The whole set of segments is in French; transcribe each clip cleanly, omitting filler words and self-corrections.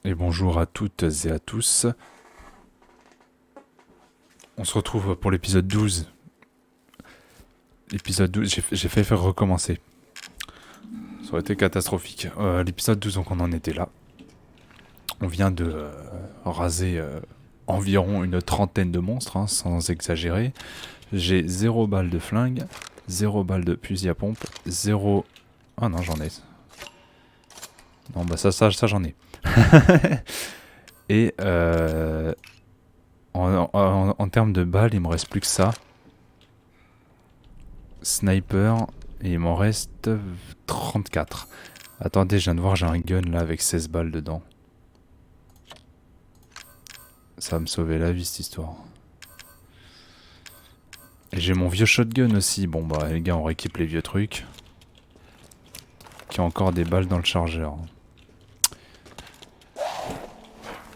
Et bonjour à toutes et à tous. On se retrouve pour l'épisode 12. L'épisode 12, j'ai failli faire recommencer. Ça aurait été catastrophique. L'épisode 12, donc on en était là. On vient de raser environ une trentaine de monstres, hein, sans exagérer. J'ai 0 balles de flingue, 0 balles de fusil à pompe, 0... Ah non, j'en ai. Non, bah ça j'en ai. Et en termes de balles, il me reste plus que ça. Sniper, et il m'en reste 34. Attendez, je viens de voir, j'ai un gun là avec 16 balles dedans. Ça va me sauver la vie cette histoire. Et j'ai mon vieux shotgun aussi. Bon bah les gars, on rééquipe les vieux trucs. Qui ont encore des balles dans le chargeur.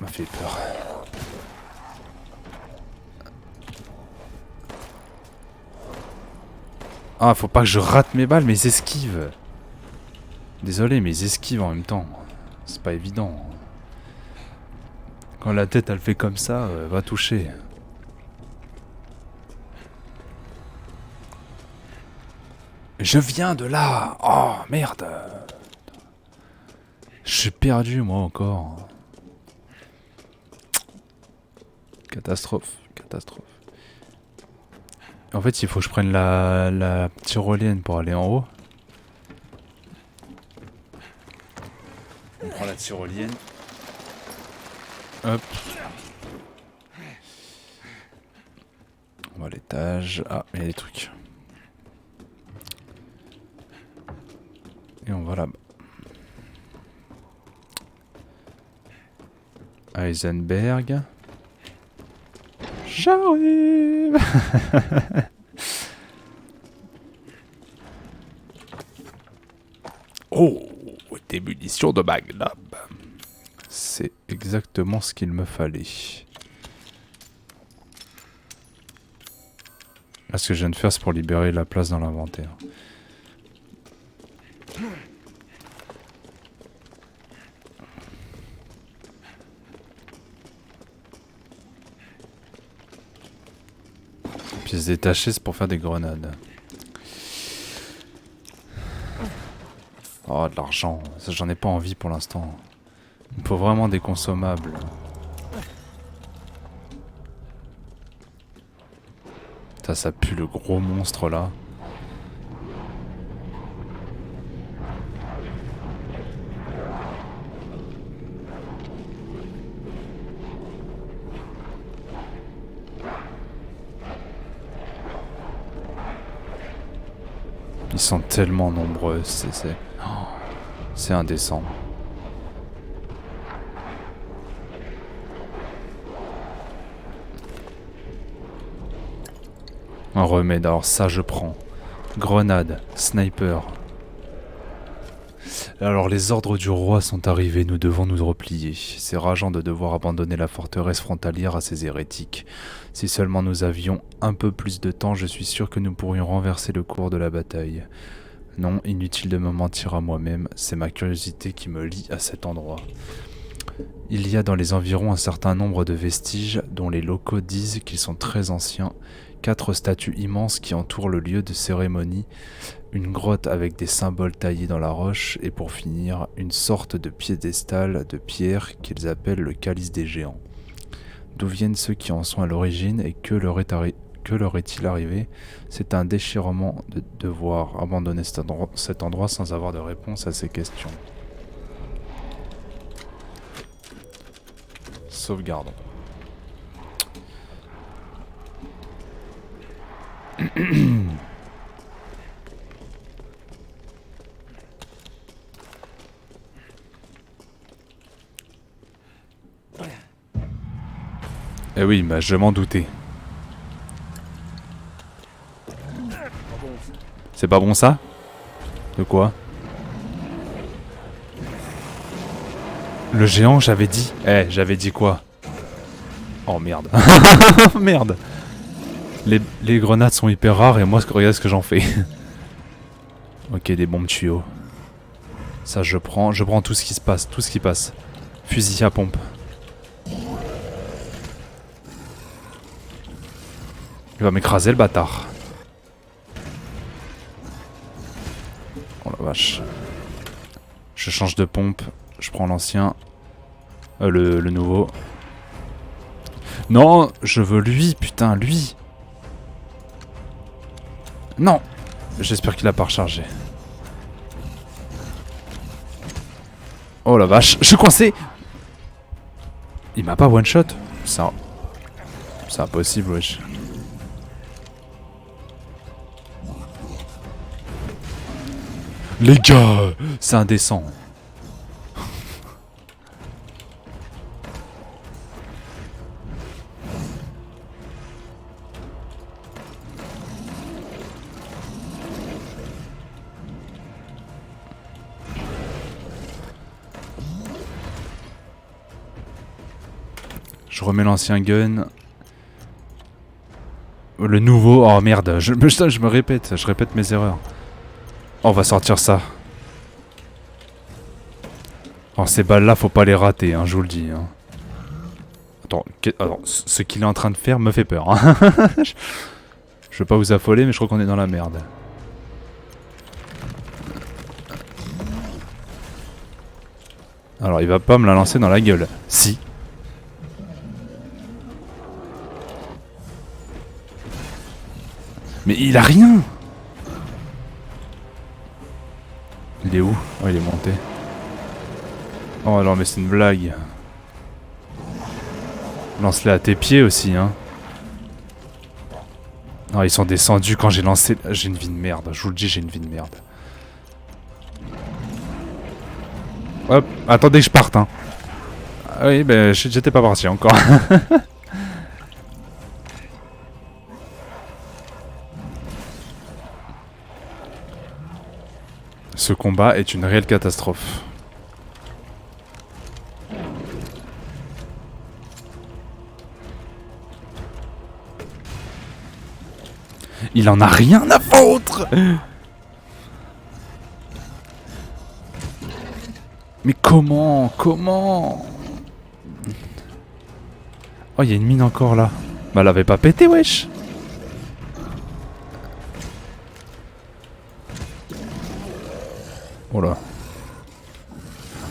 M'a fait peur. Ah, faut pas que je rate mes balles, mais ils esquivent. Désolé, mais ils esquivent en même temps. C'est pas évident. Quand la tête elle fait comme ça, va toucher. Je viens de là. Oh merde. Je suis perdu moi encore. Catastrophe, catastrophe. En fait, il faut que je prenne la tyrolienne pour aller en haut. On prend la tyrolienne. Hop. On va à l'étage. Ah, il y a des trucs. Et on va là-bas. Heisenberg. J'arrive. Oh, des munitions de Magnum. C'est exactement ce qu'il me fallait. Là, ce que je viens de faire, c'est pour libérer la place dans l'inventaire. Pièces détachées, c'est pour faire des grenades. Oh, de l'argent. Ça, j'en ai pas envie pour l'instant. Il faut vraiment des consommables. Ça pue le gros monstre là. Ils sont tellement nombreux, c'est indécent. Un remède, alors ça je prends. Grenade, sniper. Alors les ordres du roi sont arrivés, nous devons nous replier. C'est rageant de devoir abandonner la forteresse frontalière à ces hérétiques. Si seulement nous avions un peu plus de temps, je suis sûr que nous pourrions renverser le cours de la bataille. Non, inutile de me mentir à moi-même, c'est ma curiosité qui me lie à cet endroit. Il y a dans les environs un certain nombre de vestiges dont les locaux disent qu'ils sont très anciens. 4 statues immenses qui entourent le lieu de cérémonie, une grotte avec des symboles taillés dans la roche et pour finir, une sorte de piédestal de pierre qu'ils appellent le calice des géants. D'où viennent ceux qui en sont à l'origine et que leur est-il arrivé? C'est un déchirement de devoir abandonner cet endroit sans avoir de réponse à ces questions. Sauvegardons. Eh oui, je m'en doutais. C'est pas bon ça? De quoi? Le géant, j'avais dit. J'avais dit quoi? Oh merde. Merde. Les grenades sont hyper rares et moi, regarde ce que j'en fais. Ok, des bombes tuyaux. Ça, je prends tout ce qui se passe, tout ce qui passe. Fusil à pompe. Il va m'écraser le bâtard. Oh la vache. Je change de pompe. Je prends l'ancien. Le nouveau. Non, je veux lui, putain, lui. Non. J'espère qu'il a pas rechargé. Oh la vache, je suis coincé. Il m'a pas one shot. Ça. C'est impossible, wesh. Les gars, c'est indécent. Je remets l'ancien gun. Le nouveau, oh merde, je me répète, je répète mes erreurs. On va sortir ça. Oh, ces balles là faut pas les rater, hein, je vous le dis. Hein. Attends, ce qu'il est en train de faire me fait peur. Hein. Je veux pas vous affoler mais je crois qu'on est dans la merde. Alors il va pas me la lancer dans la gueule. Si. Mais il a rien. Il est où? Oh il est monté. Oh non mais c'est une blague. Lance-les à tes pieds aussi hein. Non ils sont descendus quand j'ai lancé... J'ai une vie de merde, je vous le dis j'ai une vie de merde. Hop, attendez que je parte hein. Ah oui ben j'étais pas parti encore. Ce combat est une réelle catastrophe. Il en a rien à foutre. Mais comment? Comment? Oh, il y a une mine encore là. Bah, elle avait pas pété, wesh. Oh là.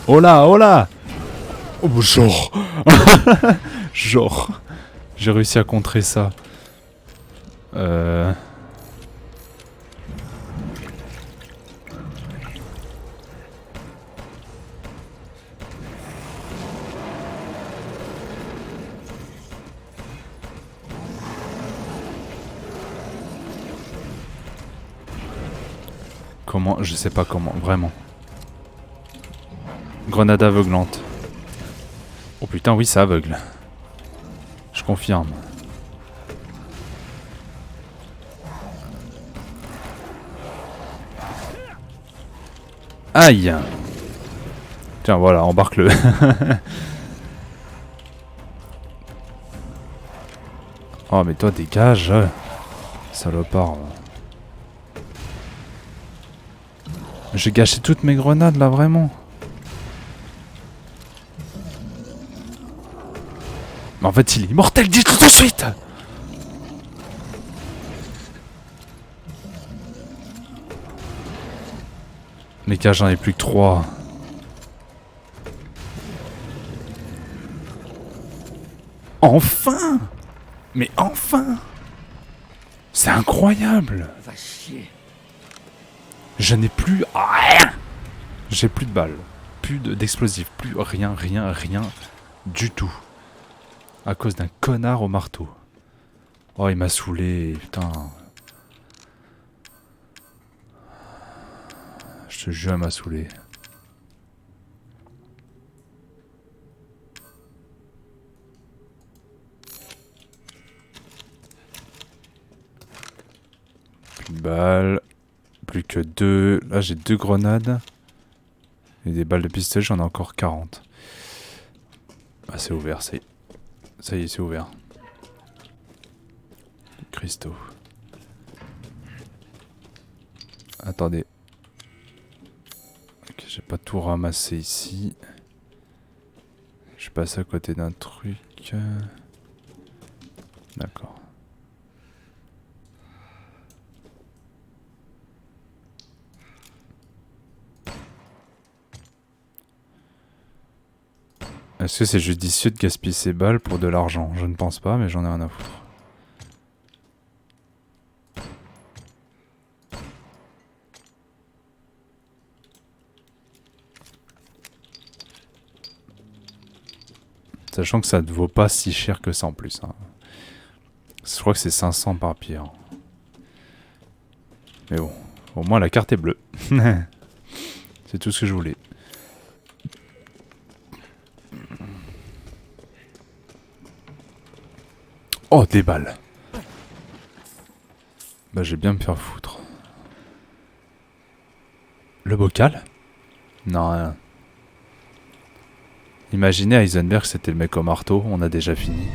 Oh là, oh là. Oh, genre. Genre. J'ai réussi à contrer ça. Comment? Je sais pas comment, vraiment. Grenade aveuglante. Oh putain, oui, ça aveugle. Je confirme. Aïe! Tiens, voilà, embarque-le. Oh, mais toi, dégage. Salopard. J'ai gâché toutes mes grenades, là, vraiment. Mais en fait, il est immortel, dites-le tout de suite! Les gars, j'en ai plus que 3. Enfin! Mais enfin! C'est incroyable! Va chier. Je n'ai plus rien! J'ai plus de balles, plus d'explosifs, plus rien du tout. À cause d'un connard au marteau. Oh, il m'a saoulé, putain. Je te jure, il m'a saoulé. Plus de balles. Plus que 2. Là, j'ai 2 grenades. Et des balles de pistolet, j'en ai encore 40. Ah, c'est ouvert, ça y est, c'est ouvert. Cristaux. Attendez. Ok, j'ai pas tout ramassé ici. suis passé à côté d'un truc. D'accord. Est-ce que c'est judicieux de gaspiller ces balles pour de l'argent? Je ne pense pas, mais j'en ai rien à foutre. Sachant que ça ne vaut pas si cher que ça en plus. Hein. Je crois que c'est 500 par pierre. Mais bon, au moins la carte est bleue. C'est tout ce que je voulais. Oh, des balles. Bah, je vais bien me faire foutre. Le bocal? Non, rien. Imaginez Heisenberg, c'était le mec au marteau, on a déjà fini.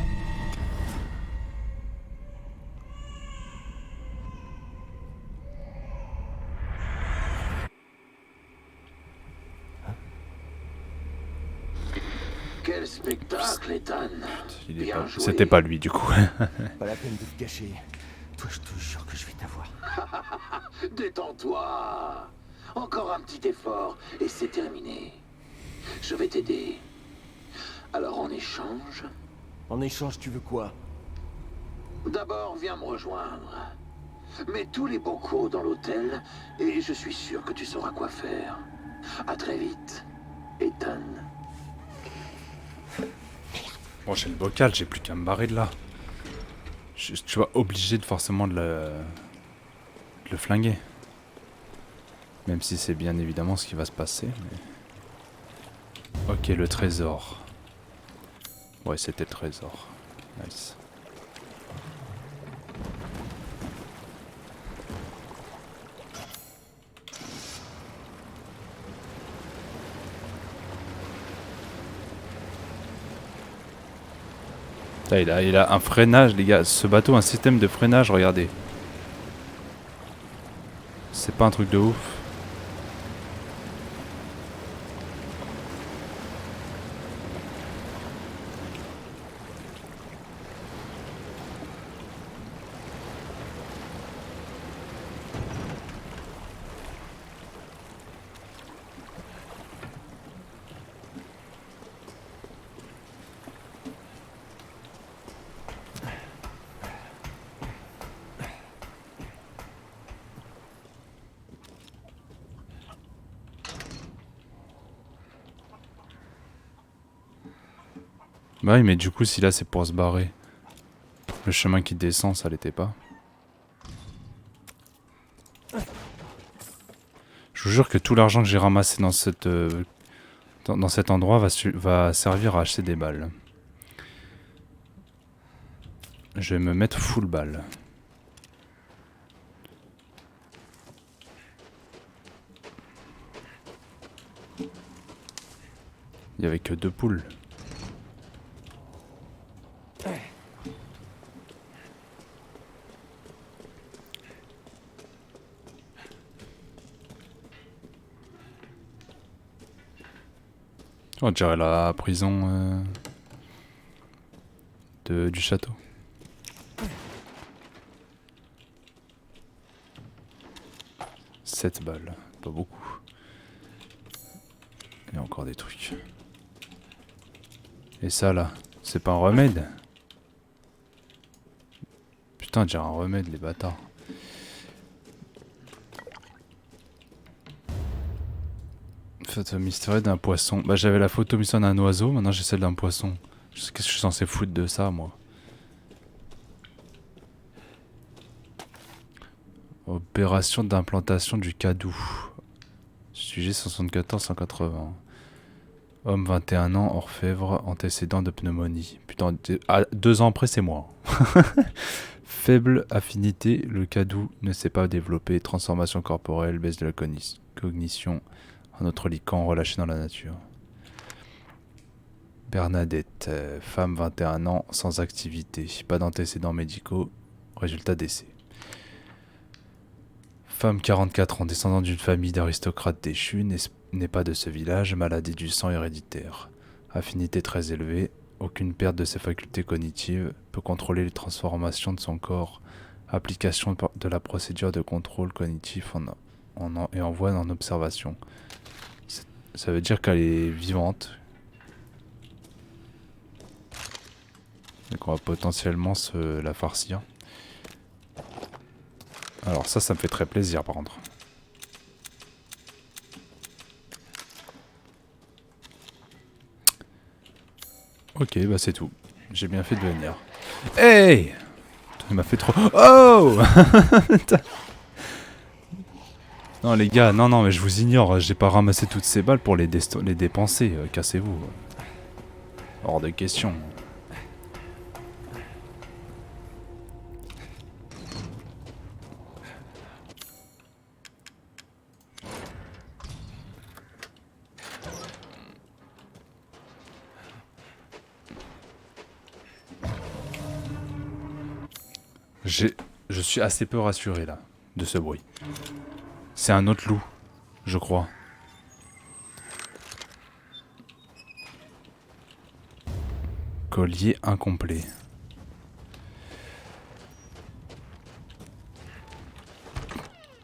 Quel spectacle, Ethan. C'était pas lui du coup. Pas la peine de te cacher. Toi, je te jure que je vais t'avoir. Détends-toi. Encore un petit effort et c'est terminé. Je vais t'aider. Alors en échange, En échange, tu veux quoi? d'abord viens me rejoindre. Mets tous les bocaux dans l'hôtel et je suis sûr que tu sauras quoi faire. À très vite, Ethan. Bon, j'ai le bocal, j'ai plus qu'à me barrer de là. Tu vois, obligé de forcément de le flinguer. Même si c'est bien évidemment ce qui va se passer. Mais... Ok, le trésor. Ouais, c'était le trésor. Nice. Là, il a un freinage, les gars. Ce bateau a un système de freinage, regardez. C'est pas un truc de ouf. Bah oui, mais du coup, si là c'est pour se barrer, le chemin qui descend, ça l'était pas. Je vous jure que tout l'argent que j'ai ramassé dans cette dans cet endroit va servir à acheter des balles. Je vais me mettre full balle. Il y avait que 2 poules. On dirait la prison du château. « 7 balles, pas beaucoup. Il y a encore des trucs. Et ça là, c'est pas un remède? Putain, j'ai un remède, les bâtards. Photo mystérieuse d'un poisson. Bah j'avais la photo mystérieuse d'un oiseau, maintenant j'ai celle d'un poisson. Qu'est-ce que je suis censé foutre de ça, moi? Opération d'implantation du Cadou. Sujet 74-180. Homme 21 ans, orfèvre, antécédent de pneumonie. Putain, 2 ans après, c'est moi. Faible affinité, le Cadou ne s'est pas développé. Transformation corporelle, baisse de la cognition. Un autre lican relâché dans la nature. Bernadette, femme 21 ans, sans activité. Pas d'antécédents médicaux. Résultat d'essai. Femme 44 ans, descendante d'une famille d'aristocrates déchus, n'est pas de ce village, maladie du sang héréditaire. Affinité très élevée. Aucune perte de ses facultés cognitives. Peut contrôler les transformations de son corps. Application de la procédure de contrôle cognitif et envoi en observation. Ça veut dire qu'elle est vivante. Donc on va potentiellement se la farcir. Alors ça me fait très plaisir par contre. Ok, bah c'est tout. J'ai bien fait de venir. Hey! Il m'a fait trop... Oh! Non les gars, non mais je vous ignore. J'ai pas ramassé toutes ces balles pour les dépenser. Cassez-vous. Hors de question. Je suis assez peu rassuré là, de ce bruit. C'est un autre loup, je crois. Collier incomplet.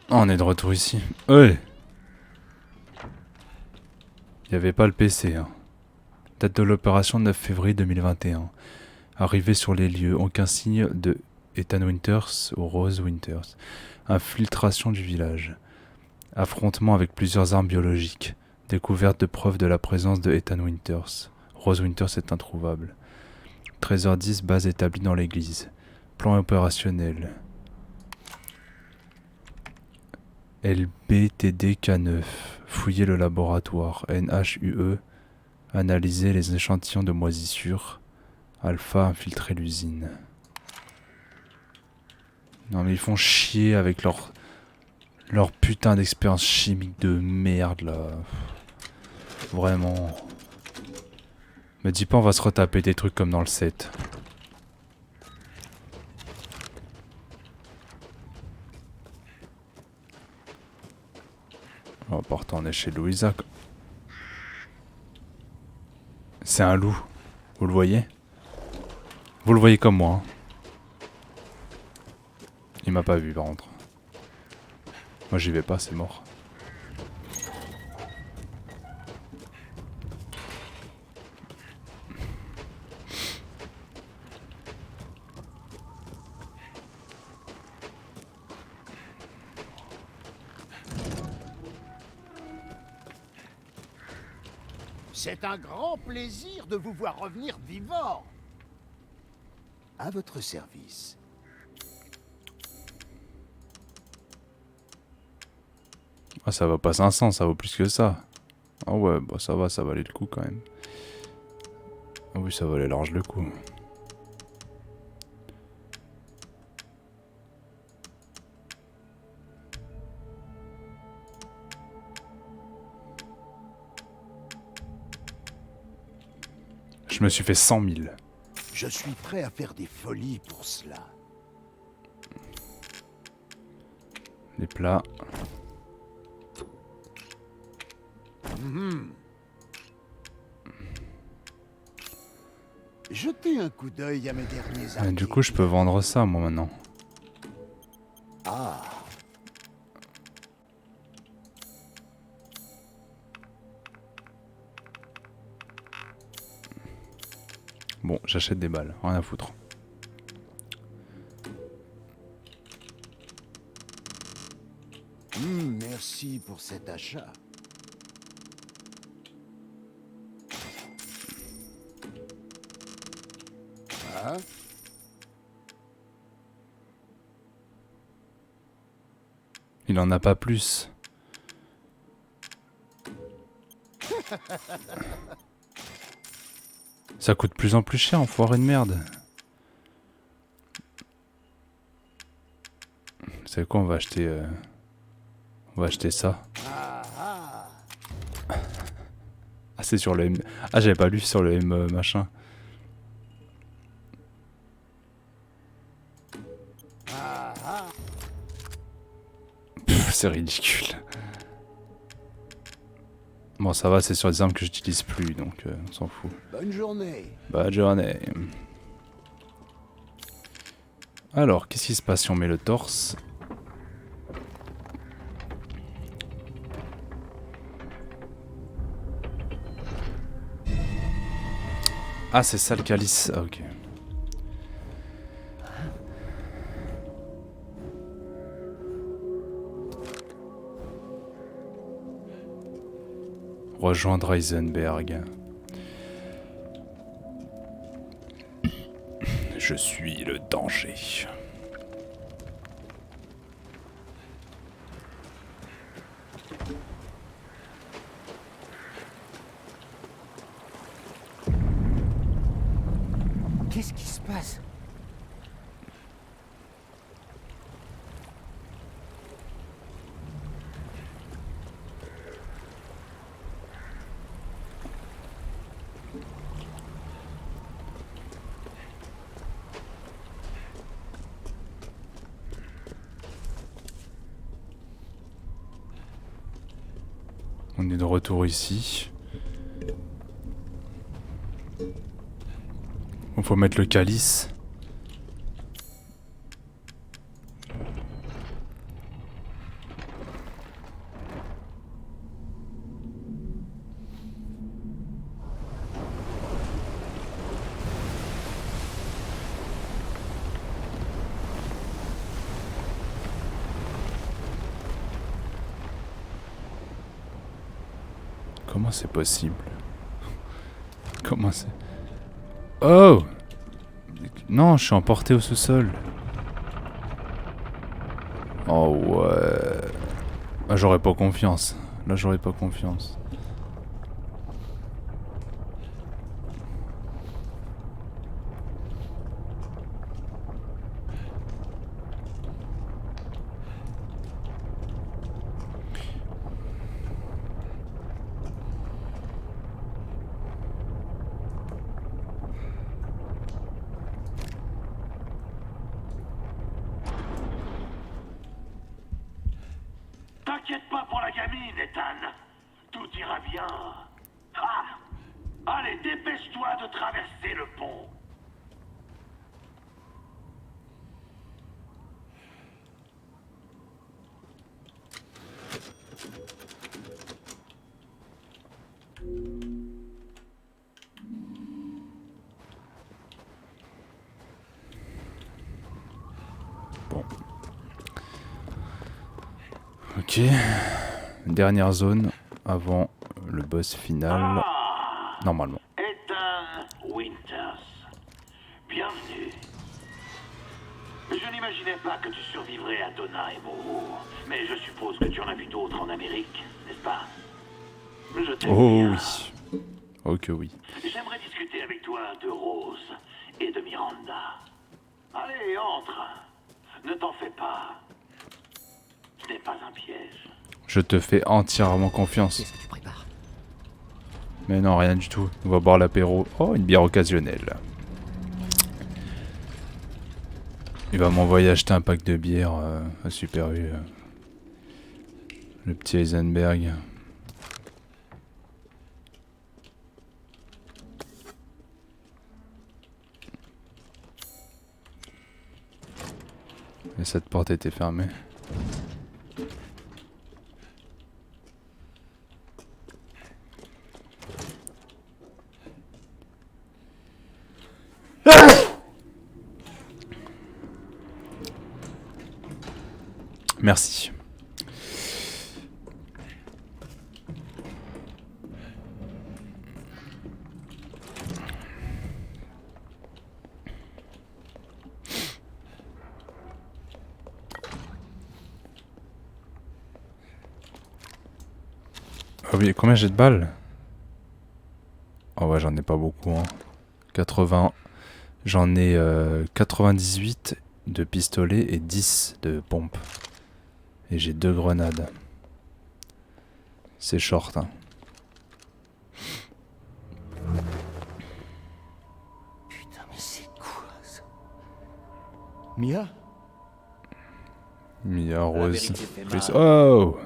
Oh, on est de retour ici. Ouais. Il n'y avait pas le PC. Hein. Date de l'opération 9 février 2021. Arrivé sur les lieux, aucun signe de Ethan Winters ou Rose Winters. Infiltration du village. Affrontement avec plusieurs armes biologiques. Découverte de preuves de la présence de Ethan Winters. Rose Winters est introuvable. 13h10, base établie dans l'église. Plan opérationnel. LBTDK9. Fouiller le laboratoire. NHUE. Analyser les échantillons de moisissures. Alpha, infiltrer l'usine. Non mais ils font chier avec leur putain d'expérience chimique de merde là. Vraiment. Me dis pas on va se retaper des trucs comme dans le 7. On va pas retourner chez Louisa. C'est un loup. Vous le voyez? Vous le voyez comme moi. Hein. Il m'a pas vu par contre. Moi j'y vais pas, c'est mort. C'est un grand plaisir de vous voir revenir vivant. À votre service. Ah ça va pas 500, ça vaut plus que ça. Ah ouais, bah ça va, ça valait le coup quand même. Ah oui, ça valait large le coup. Je me suis fait 100 000. Je suis prêt à faire des folies pour cela. Les plats. Jetez un coup d'œil à mes derniers articles. Du coup, je peux vendre ça moi maintenant. Ah, Bon, j'achète des balles, rien à foutre. merci pour cet achat. Ah, Il en a pas plus. Ça coûte de plus en plus cher, enfoiré de merde. Vous savez quoi, on va acheter ça. Ah, c'est sur le M... Ah, j'avais pas lu sur le M machin. Pff, c'est ridicule. Bon, ça va, c'est sur des armes que j'utilise plus, donc on s'en fout. Bonne journée. Bonne journée. Alors, qu'est-ce qui se passe si on met le torse? Ah, c'est ça le calice. Ah, ok. Rejoindre Heisenberg. Je suis le danger. Qu'est-ce qui se passe? On est de retour ici. Il faut mettre le calice. Comment c'est possible? Comment c'est... Oh! Non, je suis emporté au sous-sol. Oh ouais... Ah, j'aurais pas confiance. Là, j'aurais pas confiance. T'inquiète pas pour la gamine, Ethan. Tout ira bien. Ah! Allez, dépêche-toi de traverser le pont. Bon. Ok. Dernière zone avant le boss final. Normalement. Ethan Winters. Bienvenue. Je n'imaginais pas que tu survivrais à Donna et Moreau, mais je suppose que tu en as vu d'autres en Amérique, n'est-ce pas? Je t'aime Oh bien. oui. Oh que oui. J'aimerais discuter avec toi de Rose et de Miranda. Allez, entre. Ne t'en fais pas. Ce n'est pas un piège. Je te fais entièrement confiance. Qu'est-ce que tu prépares? Mais non, rien du tout. On va boire l'apéro. Oh, une bière occasionnelle. Il va m'envoyer acheter un pack de bière à Super U. Le petit Heisenberg. Et cette porte était fermée. Merci. Ah oui, combien j'ai de balles? Oh ouais, j'en ai pas beaucoup. Hein. 80. J'en ai 98 de pistolet et 10 de pompe. Et j'ai 2 grenades. C'est short. Hein. Putain, mais c'est quoi ça? Mia? Mia Rose. vérité fait Plus. mal. Oh!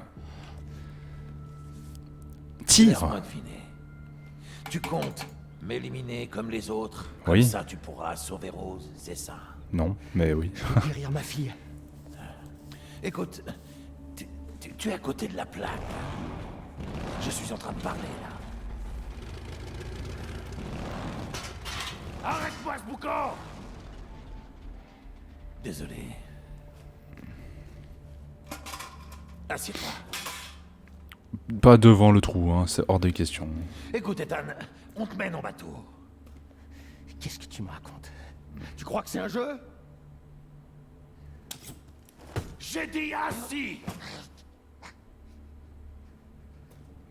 tire. Laisse-moi deviner. Tu comptes m'éliminer comme les autres. Comme Oui. ça, tu pourras sauver Rose, c'est ça. Non, mais oui. Guérir ma fille. Écoute, tu es à côté de la plaque. Je suis en train de parler, là. Arrête-moi ce boucan! Désolé. Assieds-toi. Pas devant le trou, hein, c'est hors de question. Écoute, Ethan, on te mène en bateau. Qu'est-ce que tu me racontes? Tu crois que c'est un jeu? J'ai dit assis!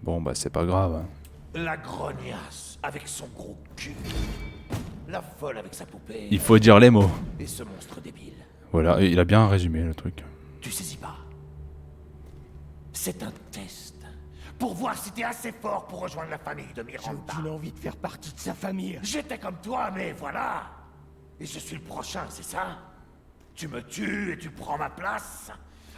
Bon, bah c'est pas grave. Hein. La grognasse avec son gros cul. La folle avec sa poupée. Il faut dire les mots. Et ce monstre débile. Voilà, et il a bien résumé le truc. Tu saisis pas. C'est un test. Pour voir si t'es assez fort pour rejoindre la famille de J'ai Miranda. aucune envie de faire partie de sa famille. J'étais comme toi, mais voilà. Et je suis le prochain, c'est ça? Tu me tues et tu prends ma place?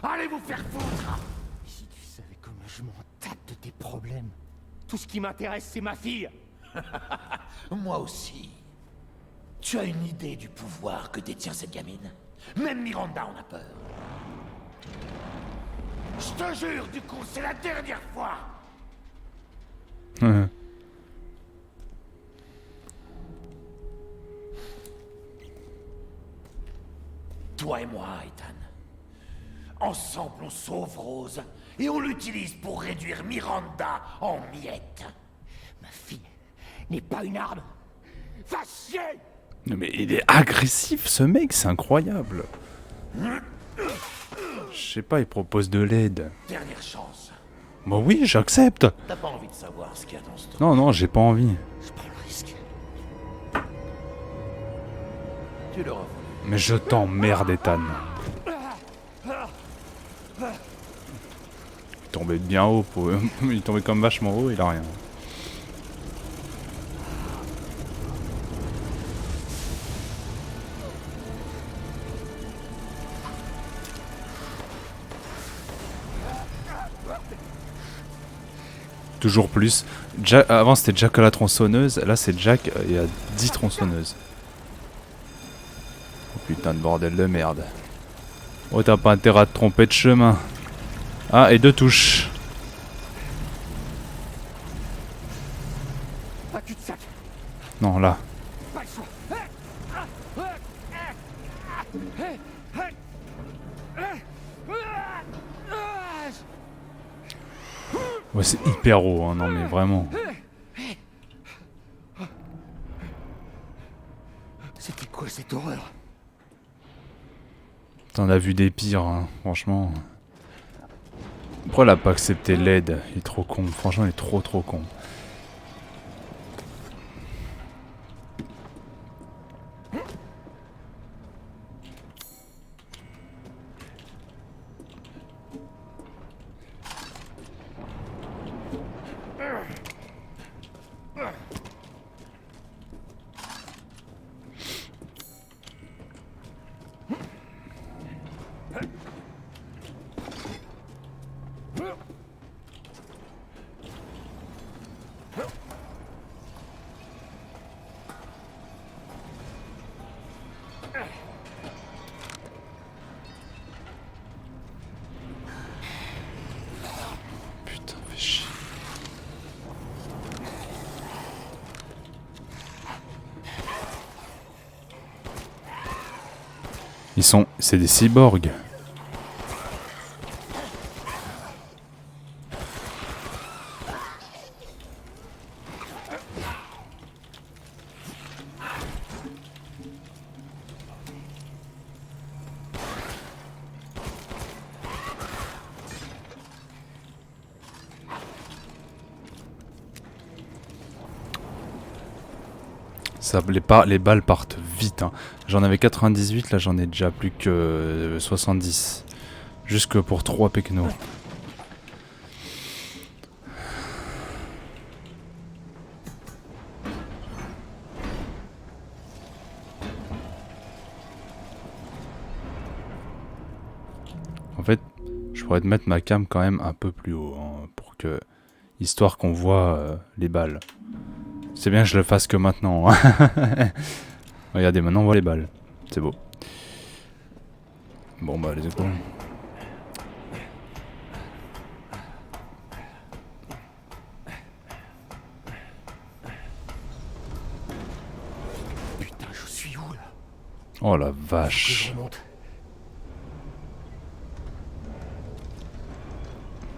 Allez vous faire foutre! Si tu savais comment je m'en tape de tes problèmes. Tout ce qui m'intéresse, c'est ma fille. Moi aussi. Tu as une idée du pouvoir que détient cette gamine? Même Miranda en a peur. Je te jure, du coup, c'est la dernière fois! Toi et moi, Ethan. Ensemble, on sauve Rose et on l'utilise pour réduire Miranda en miettes. Ma fille n'est pas une arme. Va chier! Non, mais il est agressif ce mec, c'est incroyable. Je sais pas, il propose de l'aide. Dernière chance. Bah oui, j'accepte. T'as pas envie de savoir ce qu'il y a dans ce truc? Non, non, j'ai pas envie. Je prends le risque. Tu l'auras voulu. Mais je t'emmerde, Ethan. Il tombait bien haut, il tombait comme vachement haut, il a rien. Toujours plus. Avant c'était Jack à la tronçonneuse, là c'est Jack, il y a 10 tronçonneuses. Oh putain de bordel de merde. Oh t'as pas intérêt à te tromper de chemin. Ah et 2 touches. Pas cul-de-sac. Non là. Pas le choix. Ouais c'est hyper haut, hein, non mais vraiment. C'était quoi cette horreur? T'en as vu des pires, hein, franchement. Pourquoi il a pas accepté l'aide? Il est trop con, franchement il est trop con. Putain, fais chier. C'est des cyborgs. Ça, les balles partent vite. Hein. J'en avais 98, là j'en ai déjà plus que 70. Jusque pour 3 pecnos. En fait, je pourrais te mettre ma cam quand même un peu plus haut. Hein, pour que Histoire qu'on voit les balles. C'est bien que je le fasse que maintenant. Hein. Regardez, maintenant on voit les balles. C'est beau. Bon bah les épaules. Putain, je suis où là? Oh la Faut que je vache. remonte.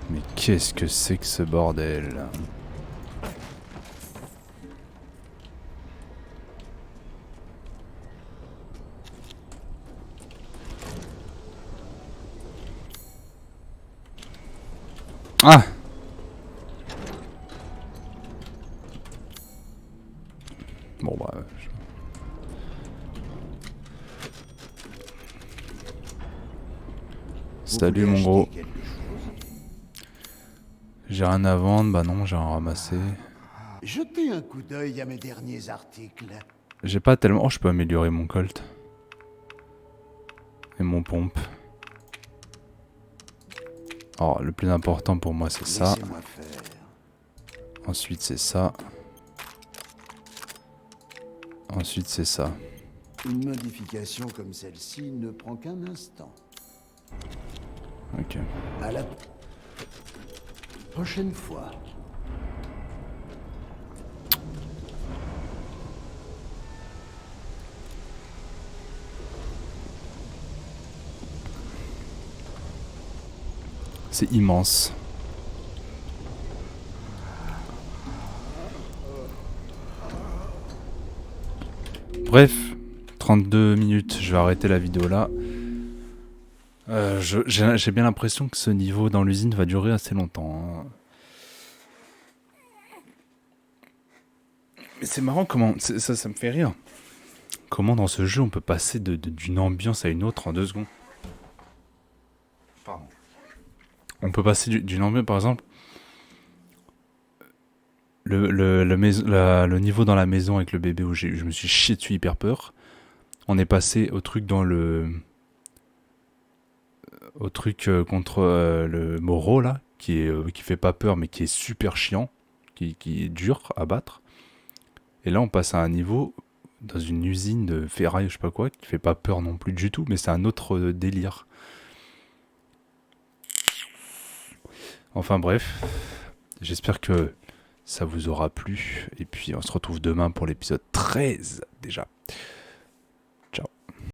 Mais qu'est-ce que c'est que ce bordel? Ah! Bon bah... Salut mon gros. J'ai rien à vendre, bah non, j'ai rien ramassé. Jetez un coup d'œil à mes derniers articles. J'ai pas tellement... Oh, je peux améliorer mon colt. Et mon pompe. Alors, le plus important pour moi, c'est ça. Laissez-moi faire. Ensuite, c'est ça. Ensuite, c'est ça. Une modification comme celle-ci ne prend qu'un instant. Ok. À la prochaine fois. C'est immense. Bref, 32 minutes, je vais arrêter la vidéo là. J'ai bien l'impression que ce niveau dans l'usine va durer assez longtemps. Hein. Mais c'est marrant comment... Ça me fait rire. Comment dans ce jeu on peut passer d'une ambiance à une autre en 2 secondes. Pardon. On peut passer d'une ambiance, par exemple... Le niveau dans la maison avec le bébé où je me suis chié dessus hyper peur. On est passé au truc dans le... Au truc contre le Moreau là, qui fait pas peur mais qui est super chiant, qui est dur à battre. Et là on passe à un niveau dans une usine de ferraille, je sais pas quoi, qui fait pas peur non plus du tout, mais c'est un autre délire. Enfin bref, j'espère que ça vous aura plu, et puis on se retrouve demain pour l'épisode 13 déjà.